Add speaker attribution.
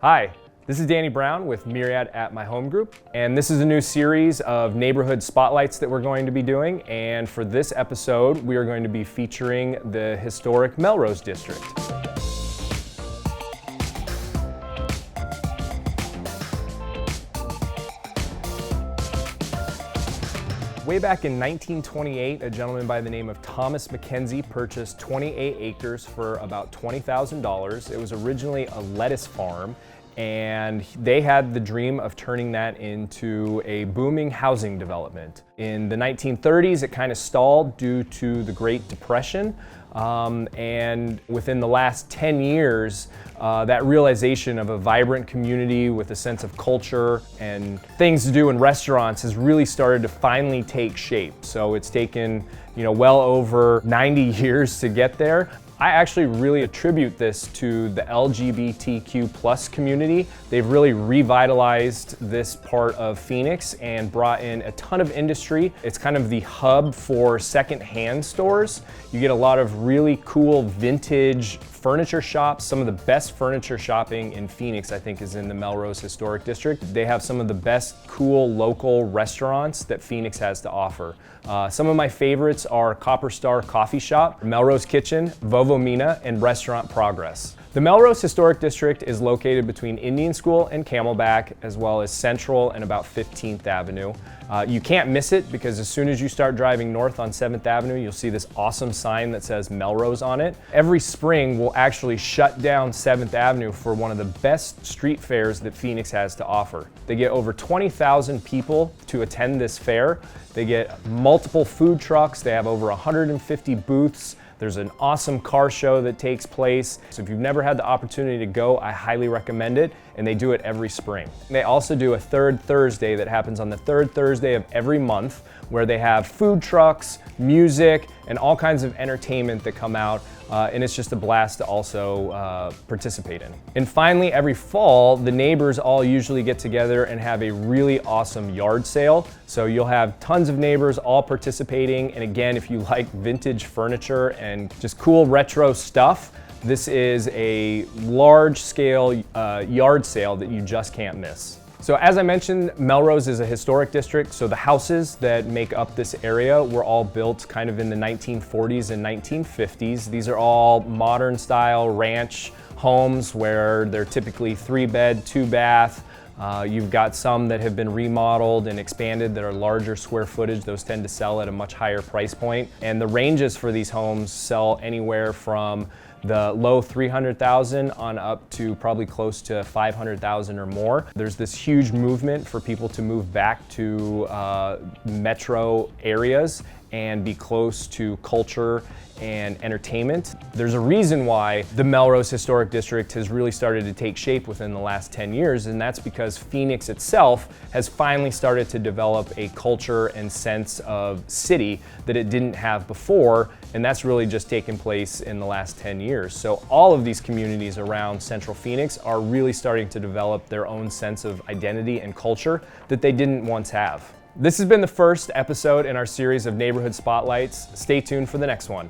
Speaker 1: Hi, this is Danny Brown with Myriad at My Home Group, and this is a new series of neighborhood spotlights that we're going to be doing. And for this episode, we are going to be featuring the historic Melrose District. Way back in 1928, a gentleman by the name of Thomas Mackenzie purchased 28 acres for about $20,000. It was originally a lettuce farm, and they had the dream of turning that into a booming housing development. In the 1930s, it kind of stalled due to the Great Depression. And within the last 10 years, that realization of a vibrant community with a sense of culture and things to do in restaurants has really started to finally take shape. So it's taken, well over 90 years to get there. I actually really attribute this to the LGBTQ plus community. They've really revitalized this part of Phoenix and brought in a ton of industry. It's kind of the hub for secondhand stores. You get a lot of really cool vintage furniture shops. Some of the best furniture shopping in Phoenix, I think, is in the Melrose Historic District. They have some of the best cool local restaurants that Phoenix has to offer. Some of my favorites are Copper Star Coffee Shop, Melrose Kitchen, Vovo Mina, and Restaurant Progress. The Melrose Historic District is located between Indian School and Camelback, as well as Central and about 15th Avenue. You can't miss it because as soon as you start driving north on 7th Avenue, you'll see this awesome sign that says Melrose on it. Every spring, we'll actually shut down 7th Avenue for one of the best street fairs that Phoenix has to offer. They get over 20,000 people to attend this fair. They get multiple food trucks. They have over 150 booths. There's an awesome car show that takes place. So if you've never had the opportunity to go, I highly recommend it, and they do it every spring. They also do a third Thursday that happens on the third Thursday of every month, where they have food trucks, music, and all kinds of entertainment that come out, and it's just a blast to also participate in. And finally, every fall, the neighbors all usually get together and have a really awesome yard sale. So you'll have tons of neighbors all participating, and again, if you like vintage furniture and just cool retro stuff, this is a large-scale yard sale that you just can't miss. So as I mentioned, Melrose is a historic district, so the houses that make up this area were all built kind of in the 1940s and 1950s. These are all modern style ranch homes where they're typically 3-bed, 2-bath. You've got some that have been remodeled and expanded that are larger square footage. Those tend to sell at a much higher price point. And the ranges for these homes sell anywhere from the low 300,000 on up to probably close to 500,000 or more. There's this huge movement for people to move back to metro areas and be close to culture and entertainment. There's a reason why the Melrose Historic District has really started to take shape within the last 10 years, and that's because Phoenix itself has finally started to develop a culture and sense of city that it didn't have before, and that's really just taken place in the last 10 years. So all of these communities around Central Phoenix are really starting to develop their own sense of identity and culture that they didn't once have. This has been the first episode in our series of neighborhood spotlights. Stay tuned for the next one.